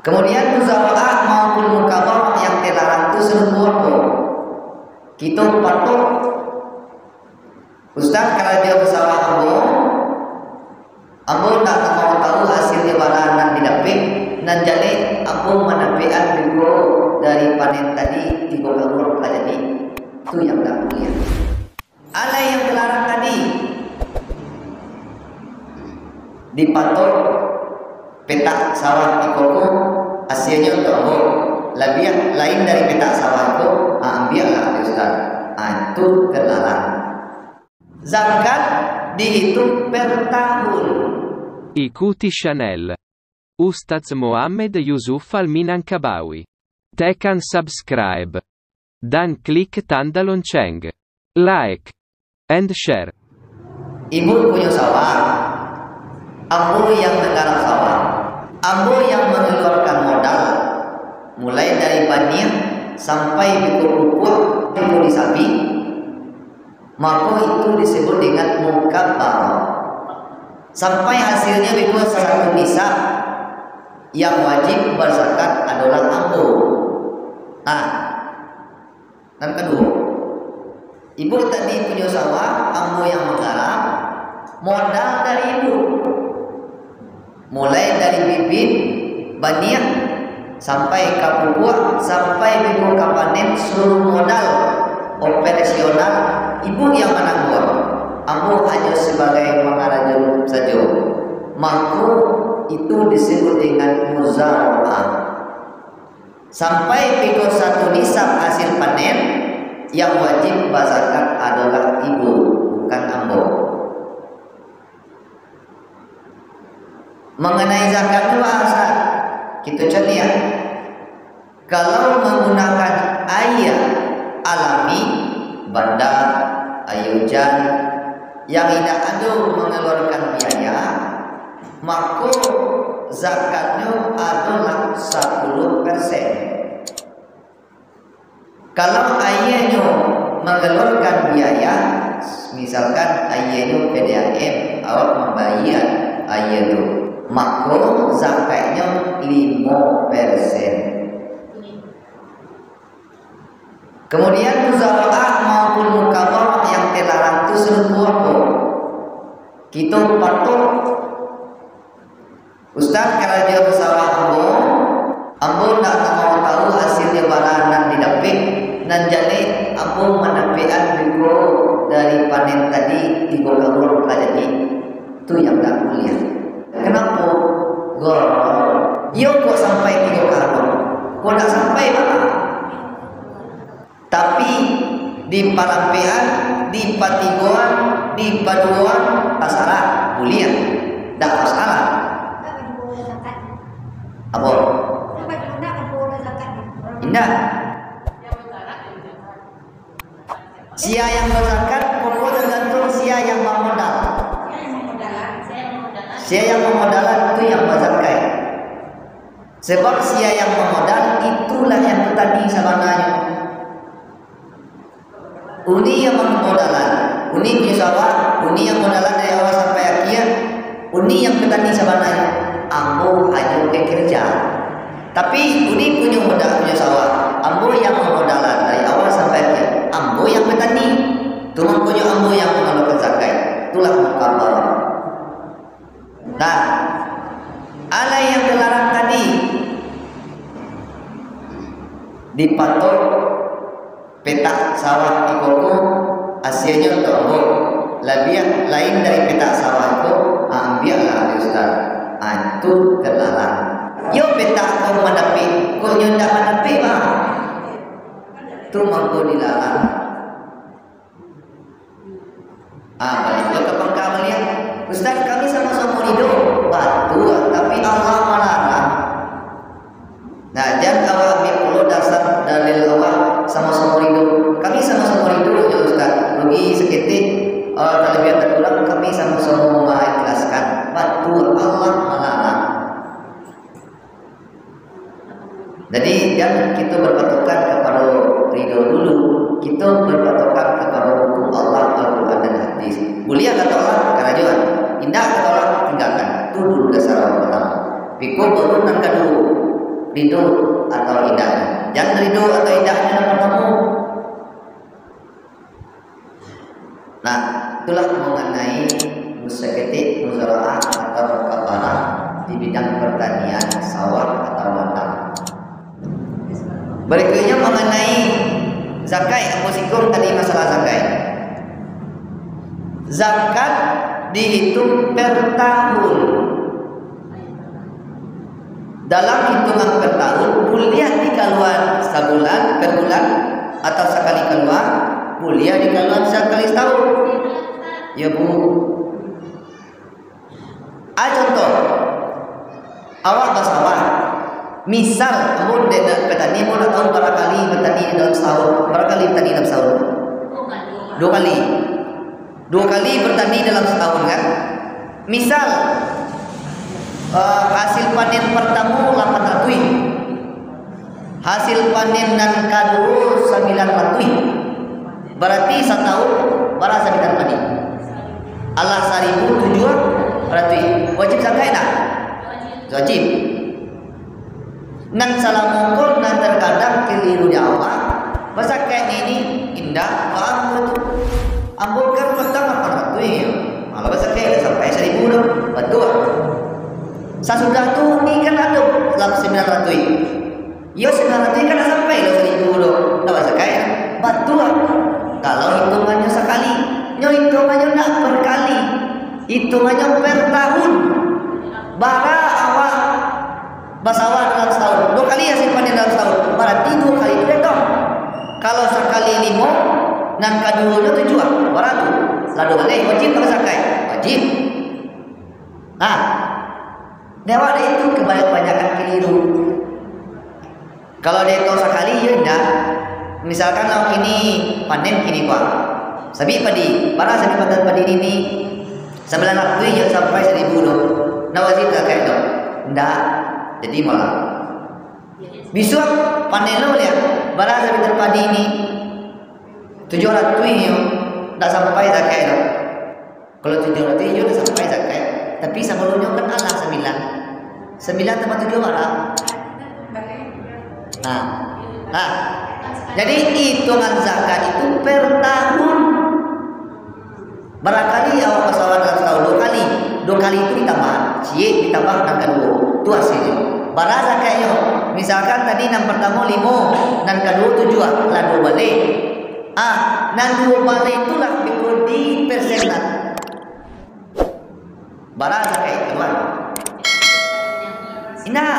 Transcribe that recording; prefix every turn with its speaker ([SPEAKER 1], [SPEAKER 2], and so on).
[SPEAKER 1] Kemudian muzawa'ah maupun mukabah yang terlarang itu serupa. Kita patut Ustaz kalau dia bersama ambo tak mau tahu hasilnya baranan didapik nan jadi ambo menapian juga dari panen tadi di bawah jadi itu yang tak mulia. Ada yang terlarang tadi dipatok petak sawah di koko hasilnya untuk ambo lebih lain dari petak sawah itu ambillah Ustaz. Itu terlarang. Zakat dihitung per tahun.
[SPEAKER 2] Ikuti Chanel. Ustaz Mohammed Yusuf Al-Minankabawi. Tekan subscribe. Dan klik tanda lonceng. Like. And share.
[SPEAKER 1] Ibu punya sawah. Ambo yang menggarap sawah. Ambo yang mengeluarkan modal. Mulai dari banyak sampai pupuk di sapi. Maka itu disebut dengan mukabbar. Sampai hasilnya itu satu nisab yang wajib berzakat adalah ambo. Dan kedua, ibu tadi punya sawah, ambo yang menggarap, modal dari ibu. Mulai dari bibit, banyak, sampai ke pupuk, sampai ibu ke panen, seluruh modal operasional ibu yang menanggung. Ambo hanya sebagai pengarajun saja. Maka itu disebut dengan muzawa'ah. Sampai pikul satu nisab hasil panen yang wajib berzakat adalah ibu, bukan ambo. Mengenai zakat itu asal kita cari ya. Kalau menggunakan air alami, bandar, air hujan yang tidak ada mengeluarkan biaya, maka zakatnya adalah 10%. Kalau airnya mengeluarkan biaya, misalkan airnya PDAM, awak membayar air itu, maka zakatnya 5%. Kemudian muzawa'ah maupun mukabah yang terlarang itu serupa. Kita patut Ustaz kalau dia bersama ambo tak mau tahu hasilnya baranan didapik dan jadi ambo menapian juga dari panen tadi di bawah jadi itu yang tak mulia. Kenapa? Yo kok sampai 3 kali? Kok tak sampai Pak? Tapi di palampian, di patigoan, di paduan, pasaran, mulia, tak masalah. Apa? Indah. Sia yang berzakat, pokok tergantung sia yang memodal. Sia yang memodalan itu yang berzakat. Sebab sia yang memodal itulah yang petani sebenarnya. Uni yang memodalan, uni punya sawah, uni yang modalan dari awal sampai akhir, uni yang petani sebenarnya. Ambo hanya bekerja. Tapi uni punya modal punya sawah, ambo yang memodalan dari awal sampai akhir, ambo yang petani. Cuma punya ambo yang mengeluarkan zakat. Itulah mukabbar. Nah, ada yang terlarang tadi dipatok petak sawah di koko hasilnya untuk ambo lebih lain dari petak sawah itu ambillah Ustaz. Itu terlarang. Yo petak kau menepi, kau ndak menepi mah itu mampu dilarang. Balik ke pangkal ya Ustaz, kami sama-sama hidup batu tapi Allah melarang. Nah, jangan awak ambil puluh dasar dalil awak sama-sama hidup. Kami sama-sama hidup ya Ustaz. Rugi seketik terlebih terkurang kami sama-sama mengikhlaskan. Batu Allah melarang. Jadi jangan kita berpatokan kepada ridho dulu. Kita berpatokan kepada hukum Allah, Al-Quran dan hadis. Mulia kata Allah, karena juga indah kata Allah, tinggalkan. Itu dulu dasar awal pertama. Pikul baru dan kedua. ridho atau indahnya. Jangan ridho atau indahnya yang bertemu. Nah, itulah mengenai musyaketik, muzaraah atau mukabarah di bidang pertanian, sawah atau ladang. Berikutnya mengenai zakat, aku singgung tadi masalah zakat. Zakat dihitung per tahun. Dalam hitungan per tahun, boleh dikeluar sebulan per bulan atau sekali keluar, boleh dikeluar sekali setahun. Ya Bu. Contoh, awak bersawah. Misal kamu petani mau tahu berapa kali petani dalam setahun, berapa kali petani dalam setahun? Dua kali. Dua kali bertani dalam setahun kan? Misal hasil panen pertama 800, hasil panen nan kedua 900, berarti setahun berapa bidang padi? Allah 1.700. Wajib zakat tak? Wajib. Nan salah mukul nan terkadang keliru jawab. Masa kayak ini indah, paham itu. Ambo kan pertama 800 ya. Kalau bahasa kayak sampai 1.000 dah. Betul. Sesudah tu ni kan ada 900. Yo 900 kan dah sampai dah 1.000 dah. Dah bahasa kayak. Betul. Kalau hitungannya sekali, nyo hitungannya nak berkali. Hitungannya per tahun. Bara awak basawah dalam setahun, 2 kali hasil panen dalam setahun, berarti 2 kali itu dong. Kalau sekali 5, nan kedua 7, berapa? Lalu balik wajib pakai zakat, wajib. Nah, dewa itu kebanyakan keliru. Kalau dia tahu sekali ya enggak. Misalkan tahun ini panen kini Pak. Sabi padi, para sabi panen padi ini 900 ya sampai 1.000 dong. Nah wajib zakat dong. Enggak. Jadi malah besok panen lo lihat barang sapi terpadi ini 700 ya tak sampai zakat lo. Kalau 700 ya tak sampai zakat. Tapi sebelumnya kan Allah 9 tambah 7 barang. Nah, jadi hitungan zakat itu per tahun. Barangkali awak pesawat dalam setahun 2 kali itu ditambah, ditambah dan kedua. Itu hasilnya. Bara zakatnya, misalkan tadi yang pertama 5, dan kedua 7, lalu balik. Nan 2 balik itulah di persenan. Bara zakat keluar. Indah.